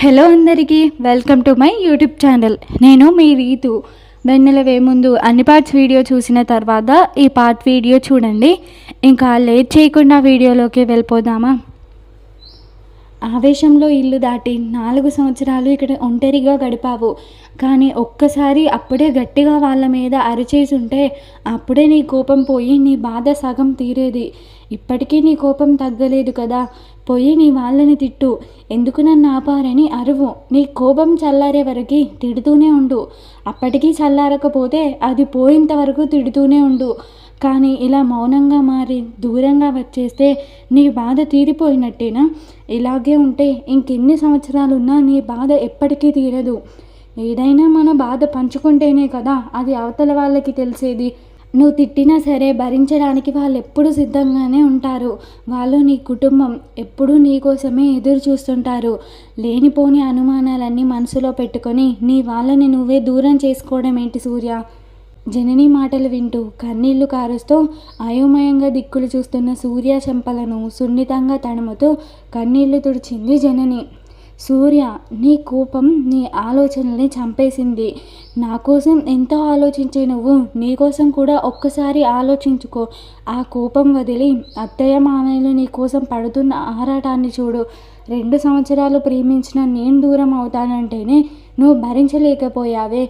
Hello అందరికీ welcome to my YouTube channel. నేను మీ రీతు. వెన్నెల వేముందు అన్ని పార్ట్స్ వీడియో చూసిన తర్వాత ఈ పార్ట్ వీడియో చూడండి. ఇంకా లేట్ చేయకుండా వీడియోలోకి వెళ్ళిపోదామా. ఆవేశంలో ఇల్లు దాటి 4 సంవత్సరాలు ఇక్కడ ఒంటరిగా గడిపావు. కానీ ఒక్కసారి అప్పుడే గట్టిగా వాళ్ళ మీద అరిచేసి ఉంటే అప్పుడే నీ కోపం పోయి నీ బాధ సగం తీరేది. ఇప్పటికీ నీ కోపం తగ్గలేదు కదా. పోయి నీ వాళ్ళని తిట్టు. ఎందుకు నన్ను ఆపారని అరువు. నీ కోపం చల్లారే వరకు తిడుతూనే ఉండు. అప్పటికీ చల్లారకపోతే అది పోయేంత వరకు తిడుతూనే ఉండు. కానీ ఇలా మౌనంగా మారి దూరంగా వచ్చేస్తే నీ బాధ తీరిపోయినట్టేనా? ఇలాగే ఉంటే ఇంకెన్ని సంవత్సరాలున్నా నీ బాధ ఎప్పటికీ తీరదు. ఏదైనా మన బాధ పంచుకుంటేనే కదా అది అవతల వాళ్ళకి తెలిసేది. నువ్వు తిట్టినా సరే భరించడానికి వాళ్ళు ఎప్పుడూ సిద్ధంగానే ఉంటారు. వాళ్ళు నీ కుటుంబం ఎప్పుడూ నీ కోసమే ఎదురు చూస్తుంటారు. లేనిపోని అనుమానాలన్నీ మనసులో పెట్టుకొని నీ వాళ్ళని నువ్వే దూరం చేసుకోవడం ఏంటి సూర్య? జనని మాటలు వింటూ కన్నీళ్లు కారుస్తూ అయోమయంగా దిక్కులు చూస్తున్న సూర్య చెంపలను సున్నితంగా తడుముతూ కన్నీళ్లు తుడిచింది జనని. సూర్య, నీ కోపం నీ ఆలోచనల్ని చంపేసింది. నా కోసం ఎంతో ఆలోచించే నువ్వు నీ కోసం కూడా ఒక్కసారి ఆలోచించుకో. ఆ కోపం వదిలి అత్తయ్య మామయ్యలు నీ కోసం పడుతున్న ఆరాటాన్ని చూడు. 2 సంవత్సరాలు ప్రేమించిన నేను దూరం అవుతానంటేనే నువ్వు భరించలేకపోయావే.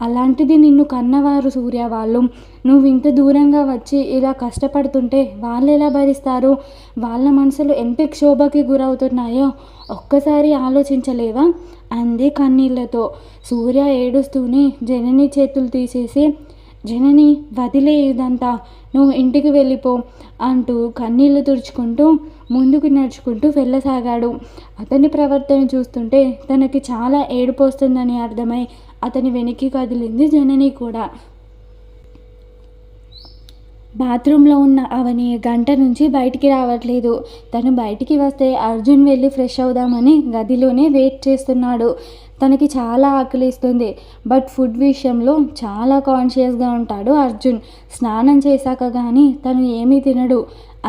అలాంటిది నిన్ను కన్నవారు సూర్య వాళ్ళు. నువ్వు ఇంత దూరంగా వచ్చి ఇలా కష్టపడుతుంటే వాళ్ళు ఎలా భరిస్తారు? వాళ్ళ మనసులు ఎంత క్షోభకి గురవుతున్నాయో ఒక్కసారి ఆలోచించలేవా? అంది కన్నీళ్లతో. సూర్య ఏడుస్తూనే జనని చేతులు తీసేసి, జనని వదిలే ఇదంతా, నువ్వు ఇంటికి వెళ్ళిపో అంటూ కన్నీళ్లు తుడుచుకుంటూ ముందుకు నడుచుకుంటూ వెళ్ళసాగాడు. అతని ప్రవర్తన చూస్తుంటే తనకి చాలా ఏడుపు వస్తుందని అర్థమై అతని వెనక్కి కదిలింది జనని కూడా. బాత్రూంలో ఉన్న అవని గంట నుంచి బయటికి రావట్లేదు. తను బయటికి వస్తే అర్జున్ వెళ్ళి ఫ్రెష్ అవుదామని గదిలోనే వెయిట్ చేస్తున్నాడు. తనకి చాలా ఆకలిస్తుంది. బట్ ఫుడ్ విషయంలో చాలా కాన్షియస్గా ఉంటాడు అర్జున్. స్నానం చేశాక కానీ తను ఏమీ తినడు.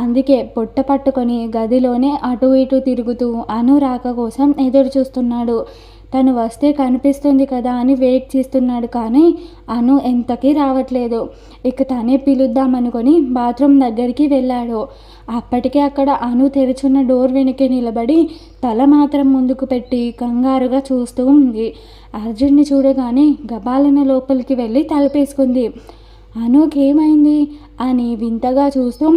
అందుకే పొట్ట పట్టుకొని గదిలోనే అటు ఇటు తిరుగుతూ అను రాక కోసం ఎదురు చూస్తున్నాడు. తను వస్తే కనిపిస్తుంది కదా అని వెయిట్ చేస్తున్నాడు. కానీ అను ఎంతకీ రావట్లేదు. ఇక తనే పిలుద్దామనుకొని బాత్రూమ్ దగ్గరికి వెళ్ళాడు. అప్పటికే అక్కడ అను తెరుచున్న డోర్ వెనకే నిలబడి తల మాత్రం ముందుకు పెట్టి కంగారుగా చూస్తూ ఉంది. అర్జున్ని చూడగానే గబాలన లోపలికి వెళ్ళి తలుపేసుకుంది. అనుకి ఏమైంది అని వింతగా చూస్తూ,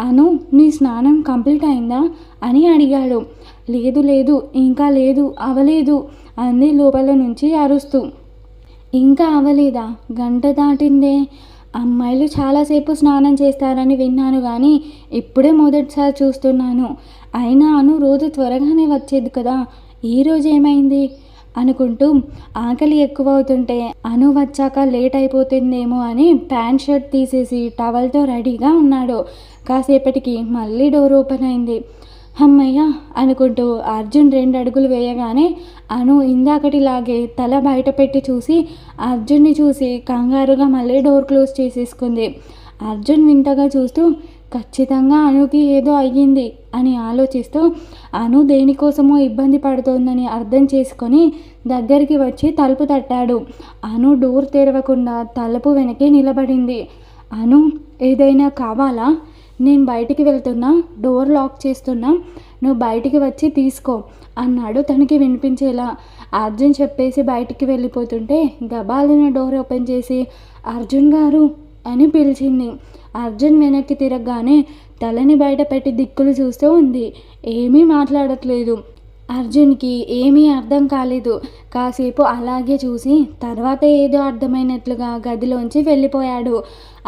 అను, నీ స్నానం కంప్లీట్ అయిందా అని అడిగాడు. లేదు లేదు, ఇంకా లేదు, అవలేదు అంది లోపల నుంచి అరుస్తూ. ఇంకా అవలేదా? గంట దాటిందే. అమ్మాయిలు చాలాసేపు స్నానం చేస్తారని విన్నాను కానీ ఇప్పుడే మొదటిసారి చూస్తున్నాను. అయినా అను రోజు త్వరగానే వచ్చేది కదా, ఈరోజు ఏమైంది అనుకుంటూ ఆకలి ఎక్కువ అవుతుంటే అను వచ్చాక లేట్ అయిపోతుందేమో అని ప్యాంట్ షర్ట్ తీసేసి టవల్తో రెడీగా ఉన్నాడు. కాసేపటికి మళ్ళీ డోర్ ఓపెన్ అయింది. అమ్మయ్య అనుకుంటూ అర్జున్ 2 అడుగులు వేయగానే అను ఇందాకటిలాగే తల బయట పెట్టి చూసి అర్జున్ని చూసి కంగారుగా మళ్ళీ డోర్ క్లోజ్ చేసేసుకుంది. అర్జున్ వింతగా చూస్తూ ఖచ్చితంగా అనుకి ఏదో అయ్యింది అని ఆలోచిస్తూ అను దేనికోసమో ఇబ్బంది పడుతోందని అర్థం చేసుకొని దగ్గరికి వచ్చి తలుపు తట్టాడు. అను డోర్ తెరవకుండా తలుపు వెనకే నిలబడింది. అను, ఏదైనా కావాలా? నేను బయటికి వెళ్తున్నా, డోర్ లాక్ చేస్తున్నా, నువ్వు బయటికి వచ్చి తీసుకో అన్నాడు తనకి వినిపించేలా. అర్జున్ చెప్పేసి బయటికి వెళ్ళిపోతుంటే గబాలిన డోర్ ఓపెన్ చేసి అర్జున్ గారు అని పిలిచింది. అర్జున్ వెనక్కి తిరగగానే తలని బయట పెట్టి దిక్కులు చూస్తూ ఉంది. ఏమీ మాట్లాడట్లేదు. అర్జున్కి ఏమీ అర్థం కాలేదు. కాసేపు అలాగే చూసి తర్వాత ఏదో అర్థమైనట్లుగా గదిలోంచి వెళ్ళిపోయాడు.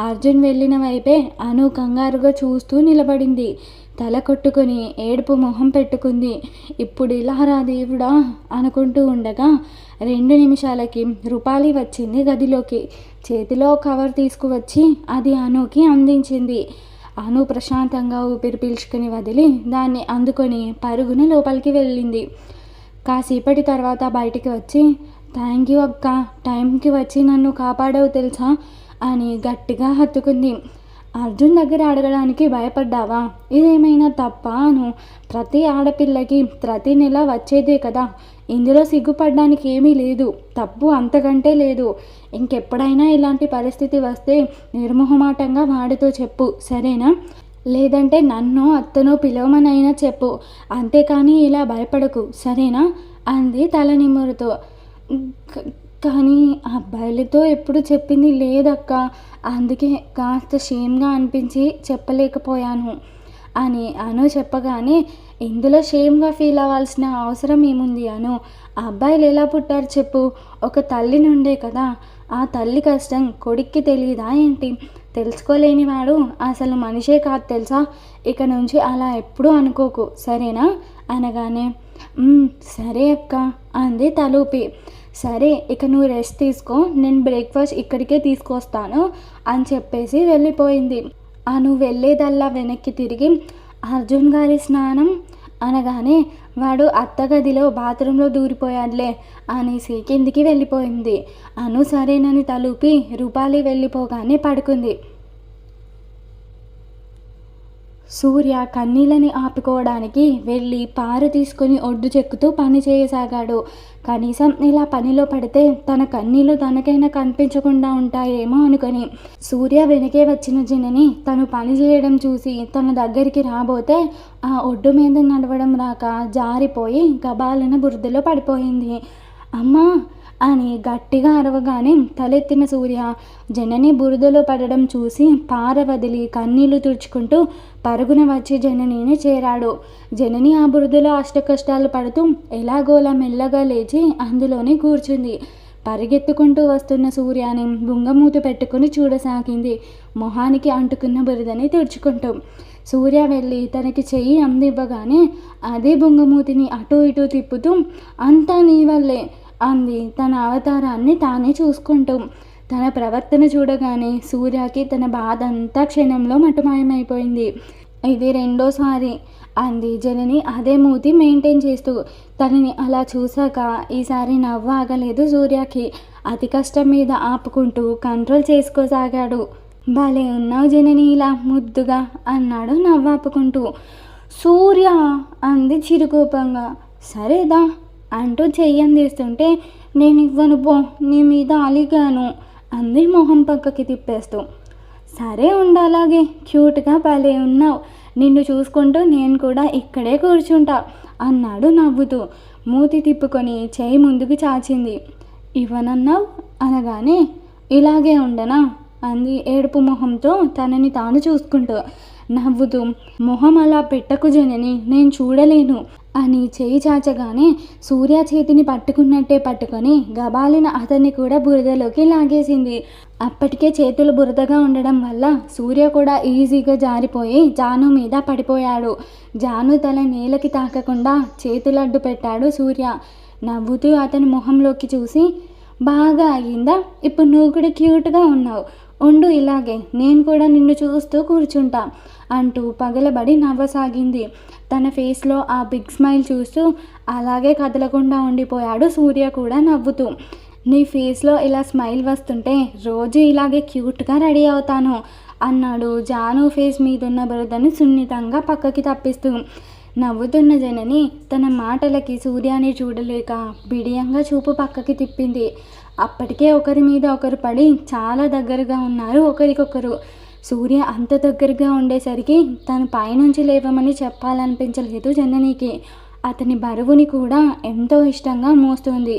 అర్జున్ వెళ్ళిన వైపే అను కంగారుగా చూస్తూ నిలబడింది. తల కొట్టుకొని ఏడుపు మొహం పెట్టుకుంది. ఇప్పుడు ఇలా రా దేవుడా అనుకుంటూ ఉండగా 2 నిమిషాలకి రూపాలి వచ్చింది గదిలోకి. చేతిలో కవర్ తీసుకువచ్చి అది అనుకి అందించింది. అను ప్రశాంతంగా ఊపిరి పీల్చుకొని వదిలి దాన్ని అందుకొని పరుగున లోపలికి వెళ్ళింది. కాసేపటి తర్వాత బయటికి వచ్చి, థ్యాంక్ యూ అక్క, టైంకి వచ్చి నన్ను కాపాడావు తెలుసా అని గట్టిగా హత్తుకుంది. అర్జున్ దగ్గర అడగడానికి భయపడ్డావా? ఇదేమైనా తప్ప? అను, ప్రతి ఆడపిల్లకి ప్రతి నెల వచ్చేదే కదా, ఇందులో సిగ్గుపడడానికి ఏమీ లేదు, తప్పు అంతకంటే లేదు. ఇంకెప్పుడైనా ఇలాంటి పరిస్థితి వస్తే నిర్మోహమాటంగా వాడితో చెప్పు, సరేనా? లేదంటే నన్ను అత్తనో పిలవమనైనా చెప్పు, అంతేకాని ఇలా భయపడకు, సరేనా? అంది తల నిమురుతూ. కానీ అబ్బాయిలతో ఎప్పుడు చెప్పింది లేదక్క, అందుకే కాస్త షేమ్గా అనిపించి చెప్పలేకపోయాను అని అను చెప్పగానే, ఇందులో షేమ్గా ఫీల్ అవ్వాల్సిన అవసరం ఏముంది అను? అబ్బాయిలు ఎలా పుట్టారు చెప్పు? ఒక తల్లి నుండే కదా. ఆ తల్లి కష్టం కొడుక్కి తెలియదా ఏంటి? తెలుసుకోలేనివాడు అసలు మనిషే కాదు తెలుసా. ఇక నుంచి అలా ఎప్పుడూ అనుకోకు, సరేనా? అనగానే సరే అక్క అంది తలూపి. సరే, ఇక నువ్వు రెస్ట్ తీసుకో, నేను బ్రేక్ఫాస్ట్ ఇక్కడికే తీసుకొస్తాను అని చెప్పేసి వెళ్ళిపోయింది. నువ్వు వెళ్ళేదల్లా వెనక్కి తిరిగి అర్జున్ గారి స్నానం అనగానే, వాడు అత్తగదిలో బాత్రూంలో దూరిపోయాడులే అనేసి కిందికి వెళ్ళిపోయింది. అను సరేనని తలూపి రూపాలి వెళ్ళిపోగానే పడుకుంది. సూర్య కన్నీళ్ళని ఆపుకోవడానికి వెళ్ళి పారు తీసుకుని ఒడ్డు చెక్కుతూ పని చేయసాగాడు. కనీసం ఇలా పనిలో పడితే తన కన్నీళ్ళు తనకైనా కనిపించకుండా ఉంటాయేమో అనుకొని. సూర్య వెనకే వచ్చిన జనని తను పని చేయడం చూసి తన దగ్గరికి రాబోతే ఆ ఒడ్డు మీద నడవడం రాక జారిపోయి గబాలన బురదలో పడిపోయింది. అమ్మా అని గట్టిగా అరవగానే తలెత్తిన సూర్య జనని బురదలో పడడం చూసి పార వదిలి కన్నీళ్లు తుడుచుకుంటూ పరుగున వచ్చి జననిని చేరాడు. జనని ఆ బురదలో అష్టకష్టాలు పడుతూ ఎలాగోలా మెల్లగా లేచి అందులోనే కూర్చుంది. పరిగెత్తుకుంటూ వస్తున్న సూర్యాని బుంగమూతి పెట్టుకుని చూడసాగింది, మొహానికి అంటుకున్న బురదని తుడుచుకుంటూ. సూర్య వెళ్ళి తనకి చెయ్యి అందివ్వగానే అదే బుంగమూతిని అటూ ఇటూ తిప్పుతూ, అంతా నీ వల్లే అంది తన అవతారాన్ని తానే చూసుకుంటూ. తన ప్రవర్తన చూడగానే సూర్యకి తన బాధ అంతా క్షణంలో మటుమాయమైపోయింది. ఇది రెండోసారి అంది జనని అదే మూతి మెయింటైన్ చేస్తూ. తనని అలా చూశాక ఈసారి నవ్వు ఆగలేదు సూర్యకి. అతి కష్టం మీద ఆపుకుంటూ కంట్రోల్ చేసుకోసాగాడు. భలే ఉన్నావు జనని ఇలా ముద్దుగా అన్నాడు నవ్వాపుకుంటూ. సూర్య అంది చిరుకోపంగా. సరేదా అంటూ చెయ్యందిస్తుంటే, నేను ఇవ్వను పో, నీ మీద అలిగాను అంది మొహం పక్కకి తిప్పేస్తూ. సరే ఉండాలాగే, క్యూట్గా భలే ఉన్నావు, నిన్ను చూసుకుంటూ నేను కూడా ఇక్కడే కూర్చుంటా అన్నాడు నవ్వుతూ. మూతి తిప్పుకొని చేయి ముందుకు చాచింది. ఇవ్వనన్నావు అనగానే, ఇలాగే ఉండనా అంది ఏడుపు మొహంతో తనని తాను చూసుకుంటూ. నవ్వుతూ, మొహం అలా పెట్టకు జనని, నేను చూడలేను అని చేయి చాచగానే సూర్య చేతిని పట్టుకున్నట్టే పట్టుకొని గబాలిన అతన్ని కూడా బురదలోకి లాగేసింది. అప్పటికే చేతులు బురదగా ఉండడం వల్ల సూర్య కూడా ఈజీగా జారిపోయి జాను మీద పడిపోయాడు. జాను తల నేలకి తాకకుండా చేతులు అడ్డు పెట్టాడు సూర్య. నవ్వుతూ అతని మొహంలోకి చూసి, బాగా అయ్యిందా, ఇప్పుడు నువ్వు కూడా క్యూట్గా ఉన్నావు, ఉండు ఇలాగే, నేను కూడా నిన్ను చూస్తూ కూర్చుంటా అంటూ పగలబడి నవ్వసాగింది. తన ఫేస్లో ఆ బిగ్ స్మైల్ చూస్తూ అలాగే కదలకుండా ఉండిపోయాడు సూర్య కూడా నవ్వుతూ. నీ ఫేస్లో ఇలా స్మైల్ వస్తుంటే రోజు ఇలాగే క్యూట్గా రెడీ అవుతాను అన్నాడు జాను ఫేస్ మీదున్న బురదని సున్నితంగా పక్కకి తప్పిస్తూ. నవ్వుతున్న జనని తన మాటలకి సూర్యాని చూడలేక బిడియంగా చూపు పక్కకి తిప్పింది. అప్పటికే ఒకరి మీద ఒకరు పడి చాలా దగ్గరగా ఉన్నారు ఒకరికొకరు. సూర్య అంత దగ్గరగా ఉండేసరికి తను పైనుంచి లేవమని చెప్పాలనిపించలేదు జననికి. అతని బరువుని కూడా ఎంతో ఇష్టంగా మోస్తుంది.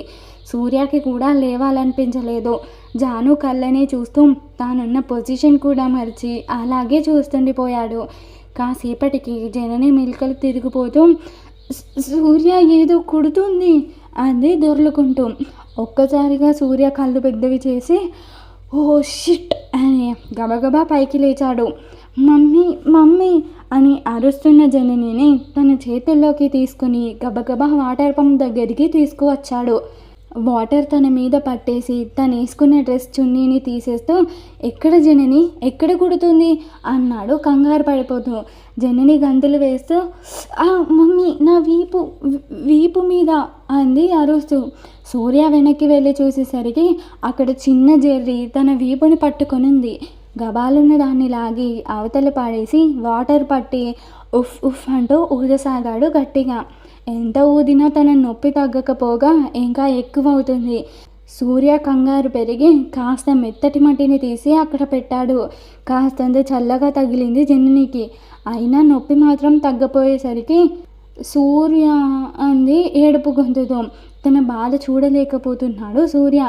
సూర్యకి కూడా లేవాలనిపించలేదు. జాను కళ్ళనే చూస్తూ తానున్న పొజిషన్ కూడా మర్చి అలాగే చూస్తుండిపోయాడు. కాసేపటికి జనని మిల్కలు తిరిగిపోతూ, సూర్య ఏదో కుడుతుంది అంది దొర్లుకుంటూ. ఒక్కసారిగా సూర్య కళ్ళు పెద్దవి చేసి, ఓ షిట్ అని గబగబా పైకి లేచాడు. మమ్మీ మమ్మీ అని అరుస్తున్న జననిని తన చేతుల్లోకి తీసుకుని గబగబా వాటర్ పంప్ దగ్గరికి తీసుకువచ్చాడు. వాటర్ తన మీద పట్టేసి తను వేసుకున్న డ్రెస్ చున్నీని తీసేస్తూ, ఎక్కడ జనని, ఎక్కడ కుడుతుంది అన్నాడు కంగారు పడిపోతూ. జనని గంతులు వేస్తూ, మమ్మీ నా వీపు మీద అంది అరుస్తూ. సూర్య వెనక్కి వెళ్ళి చూసేసరికి అక్కడ చిన్న జెర్రీ తన వీపుని పట్టుకొనింది. గబాలున్న దాన్ని లాగి అవతల పాడేసి వాటర్ పట్టి ఉఫ్ ఉఫ్ అంటూ ఊదసాగాడు గట్టిగా. ఎంత ఊదినా తన నొప్పి తగ్గకపోగా ఇంకా ఎక్కువ అవుతుంది. సూర్య కంగారు పెరిగి కాస్త మెత్తటి మట్టిని తీసి అక్కడ పెట్టాడు. కాస్తంత చల్లగా తగిలింది జననికి. అయినా నొప్పి మాత్రం తగ్గపోయేసరికి సూర్య అంది ఏడుపు గొంతుతో. తన బాధ చూడలేకపోతున్నాడు సూర్య.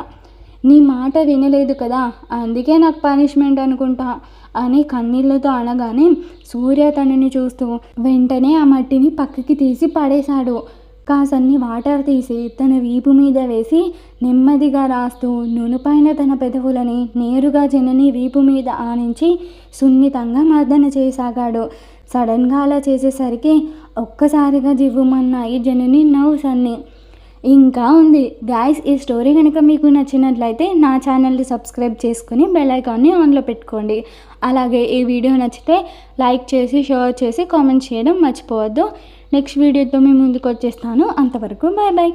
నీ మాట వినలేదు కదా, అందుకే నాకు పనిష్మెంట్ అనుకుంటా అని కన్నీళ్లతో అనగానే సూర్య తనని చూస్తూ వెంటనే ఆ మట్టిని పక్కకి తీసి పడేశాడు. కాసన్ని వాటర్ తీసి తన వీపు మీద వేసి నెమ్మదిగా రాస్తూ నునుపైన తన పెదవులని నేరుగా జనని వీపు మీద ఆనించి సున్నితంగా మర్దన చేయసాగాడు. సడన్గా అలా చేసేసరికి ఒక్కసారిగా జివ్వుమన్నాయి జనని నర్వ్స్ అన్నీ. ఇంకా ఉంది గాయ్స్. ఈ స్టోరీ కనుక మీకు నచ్చినట్లయితే నా ఛానల్ని సబ్స్క్రైబ్ చేసుకుని బెల్ ఐకాన్ని ఆన్లో పెట్టుకోండి. అలాగే ఈ వీడియో నచ్చితే లైక్ చేసి షేర్ చేసి కామెంట్ చేయడం మర్చిపోవద్దు. నెక్స్ట్ వీడియోతో మీ ముందుకు వచ్చేస్తాను. అంతవరకు బాయ్ బాయ్.